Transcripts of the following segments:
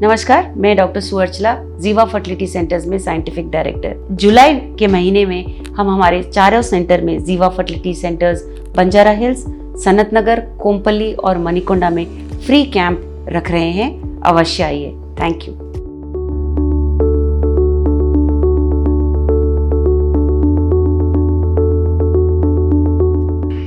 नमस्कार, मैं doctor Suarchala, Jeeva fertility centres में साइंटिफिक डायरेक्टर। जुलाई के महीने में हम हमारे चारों सेंटर में जीवा फर्टिलिटी सेंटर्स बंजारा हिल्स, सनत नगर, कोमपल्ली और मणिकोंडा में फ्री कैंप रख रहे हैं। अवश्य आइए। Thank you.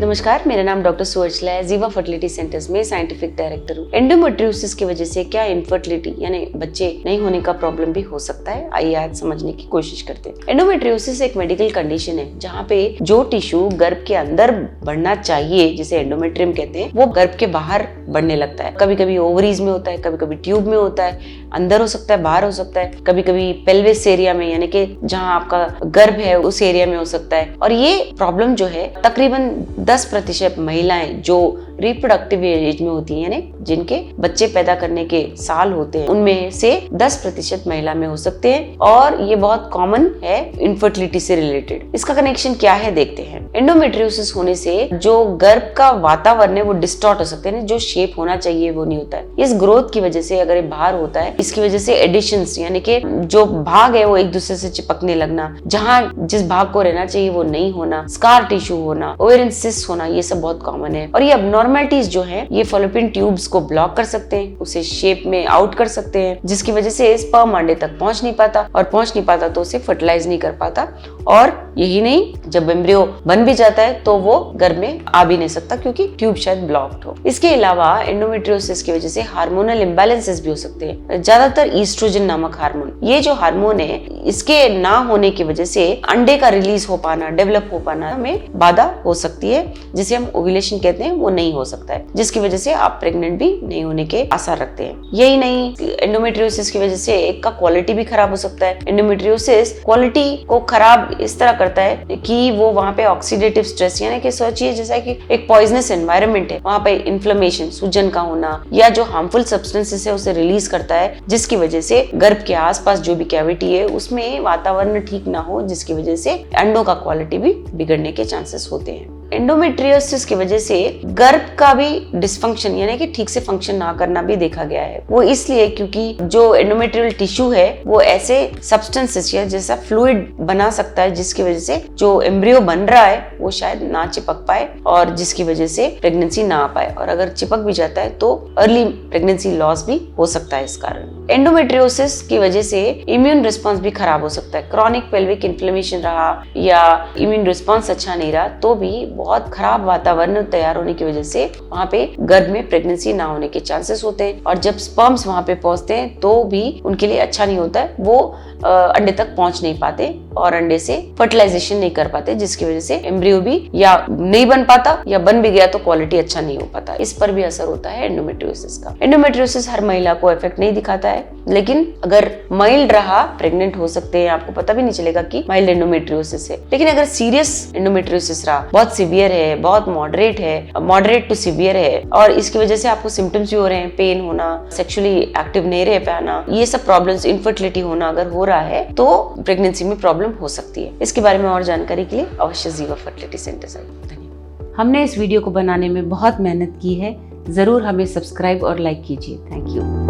नमस्कार, मेरा नाम डॉक्टर सुअर्चला है। जीवा फर्टिलिटी सेंटर्स में साइंटिफिक डायरेक्टर हूँ। एंडोमेट्रियोसिस की वजह से क्या इनफर्टिलिटी यानी बच्चे नहीं होने का प्रॉब्लम भी हो सकता है? आइए आज समझने की कोशिश करते हैं। एंडोमेट्रियोसिस एक मेडिकल कंडीशन है जहाँ पे जो टिश्यू गर्भ के अंदर बढ़ना चाहिए, जिसे एंडोमेट्रियम कहते हैं, वो गर्भ के बाहर बढ़ने लगता है। कभी कभी ओवरीज में होता है, कभी कभी ट्यूब में होता है, अंदर हो सकता है, बाहर हो सकता है, कभी कभी पेल्विस एरिया में यानी कि जहाँ आपका गर्भ है उस एरिया में हो सकता है। और ये प्रॉब्लम जो है तकरीबन 10% महिलाएं जो रिप्रोडक्टिव एज में होती हैं, यानी जिनके बच्चे पैदा करने के साल होते हैं, उनमें से 10% महिला में हो सकते हैं। और ये बहुत कॉमन है इनफर्टिलिटी से रिलेटेड। इसका कनेक्शन क्या है देखते हैं। एंडोमेट्रियोसिस होने से जो गर्भ का वातावरण है वो डिस्टॉर्ट हो सकते हैं, जो शेप होना चाहिए वो नहीं होता है। इस ग्रोथ की वजह से अगर ये बाहर होता है, इसकी वजह से एडिशंस यानी कि जो भाग है वो एक दूसरे से चिपकने लगना, जहाँ जिस भाग को रहना चाहिए वो नहीं होना, स्कार टिश्यू होना, ओवेरियन सिस्ट होना, ये सब बहुत कॉमन है। और ये अबनॉर्मलिटीज जो है ये फॉलोपियन ट्यूब्स को ब्लॉक कर सकते हैं, उसे शेप में आउट कर सकते हैं, जिसकी वजह से स्पर्म अंडे तक पहुंच नहीं पाता, और पहुंच नहीं पाता तो उसे फर्टिलाइज नहीं कर पाता। और यही नहीं, जब एम्ब्रियो बन भी जाता है तो वो गर्भ में आ भी नहीं सकता क्योंकि ट्यूब शायद ब्लॉक्ड हो। इसके अलावा एंडोमेट्रियोसिस की वजह से हार्मोनल इम्बैलेंसेस भी हो सकते हैं। ज्यादातर ईस्ट्रोजन नामक हार्मोन, ये जो हार्मोन है, इसके ना होने की वजह से अंडे का रिलीज हो पाना, डेवलप हो पाना में बाधा हो सकती है, जिसे हम ओव्यूलेशन कहते हैं, वो नहीं हो सकता है, जिसकी वजह से आप प्रेग्नेंट भी नहीं होने के आसार रखते हैं। यही नहीं, एंडोमेट्रियोसिस की वजह से एक का क्वालिटी भी खराब हो सकता है। एंडोमेट्रियोसिस क्वालिटी को खराब इस तरह करता है कि वो वहाँ पे ऑक्सीडेटिव स्ट्रेस यानी कि सोचिए जैसा कि एक पॉइजनस एनवायरनमेंट है, वहाँ पे इन्फ्लेमेशन, सूजन का होना या जो हार्मफुल सब्सटेंसेस है उसे रिलीज करता है, जिसकी वजह से गर्भ के आसपास जो भी कैविटी है उसमें वातावरण ठीक ना हो, जिसकी वजह से अंडों का क्वालिटी भी बिगड़ने के चांसेस होते हैं। एंडोमेट्रियोसिस की वजह से गर्भ का भी डिसफंक्शन यानी कि ठीक से फंक्शन ना करना भी देखा गया है। वो इसलिए क्योंकि जो एंडोमेट्रियल टिश्यू है वो ऐसे सब्सटेंसेस या जैसा फ्लूइड बना सकता है, जिसकी वजह से जो एम्ब्रियो बन रहा है वो शायद ना चिपक पाए, और जिसकी वजह से प्रेगनेंसी ना आ पाए, और अगर चिपक भी जाता है तो अर्ली प्रेगनेंसी लॉस भी हो सकता है। इस कारण एंडोमेट्रियोसिस की वजह से इम्यून रिस्पॉन्स भी खराब हो सकता है। क्रॉनिक पेल्विक इन्फ्लेमेशन रहा या इम्यून रिस्पॉन्स अच्छा नहीं रहा तो भी बहुत खराब वातावरण तैयार होने की वजह से वहाँ पे गर्भ में प्रेगनेंसी ना होने के चांसेस होते हैं। और जब स्पर्म्स वहाँ पे पहुंचते हैं तो भी उनके लिए अच्छा नहीं होता है, वो अंडे तक पहुंच नहीं पाते और अंडे से फर्टिलाइजेशन नहीं कर पाते, जिसकी वजह से एम्ब्रियो भी या नहीं बन पाता या बन भी गया तो क्वालिटी अच्छा नहीं हो पाता। इस पर भी असर होता है एंडोमेट्रियोसिस का। एंडोमेट्रियोसिस हर महिला को इफेक्ट नहीं दिखाता है, लेकिन अगर माइल्ड रहा, प्रेग्नेंट हो सकते हैं, आपको पता भी नहीं चलेगा कि माइल्ड एंडोमेट्रियोसिस है। लेकिन अगर सीरियस एंडोमेट्रियोसिस रहा, बहुत सीवियर है, बहुत मॉडरेट है, मॉडरेट टू सीवियर है, और इसकी वजह से आपको सिम्टम्स भी हो रहे हैं, पेन होना, सेक्सुअली एक्टिव नहीं रह पाना, ये सब प्रॉब्लम्स, इनफर्टिलिटी होना अगर हो रहा है तो प्रेगनेंसी में प्रॉब्लम हो सकती है। इसके बारे में और जानकारी के लिए अवश्य जीवा फर्टिलिटी सेंटर से। धन्यवाद। हमने इस वीडियो को बनाने में बहुत मेहनत की है, जरूर हमें सब्सक्राइब और लाइक कीजिए। Thank you.